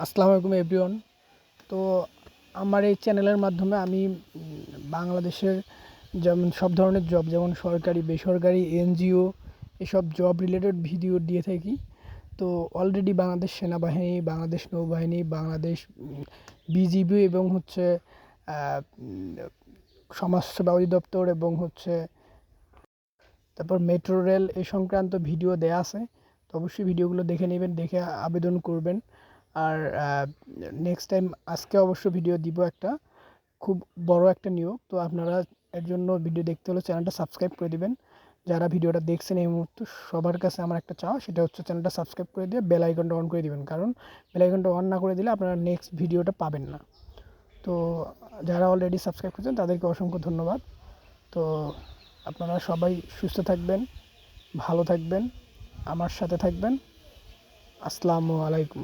আসসালামু আলাইকুম এভরিওয়ান। তো আমার এই চ্যানেলের মাধ্যমে আমি বাংলাদেশের যেমন সব ধরনের জব, যেমন সরকারি, বেসরকারি, এনজিও, এসব জব রিলেটেড ভিডিও দিয়ে থাকি। তো অলরেডি বাংলাদেশ সেনাবাহিনী, বাংলাদেশ নৌবাহিনী, বাংলাদেশ বিজিবি এবং সমাজসেবা অধিদপ্তর এবং তারপর মেট্রো রেল এই সংক্রান্ত ভিডিও দেয়া আছে। তো অবশ্যই ভিডিওগুলো দেখে নেবেন, দেখে আবেদন করবেন। আর নেক্সট টাইম আজকে অবশ্য ভিডিও দিব একটা খুব বড় একটা নিয়োগ। তো আপনারা এর জন্য ভিডিও দেখতে হলে চ্যানেলটা সাবস্ক্রাইব করে দিবেন। যারা ভিডিওটা দেখছেন এই মুহূর্তে, সবার কাছে আমার একটা চাওয়া, সেটা হচ্ছে চ্যানেলটা সাবস্ক্রাইব করে দিয়ে বেল আইকনটা অন করে দিবেন, কারণ বেল আইকনটা অন না করে দিলে আপনারা নেক্সট ভিডিওটা পাবেন না। তো যারা অলরেডি সাবস্ক্রাইব করেছেন তাদেরকে অসংখ্য ধন্যবাদ। তো আপনারা সবাই সুস্থ থাকবেন, ভালো থাকবেন, আমার সাথে থাকবেন। আসসালামু আলাইকুম।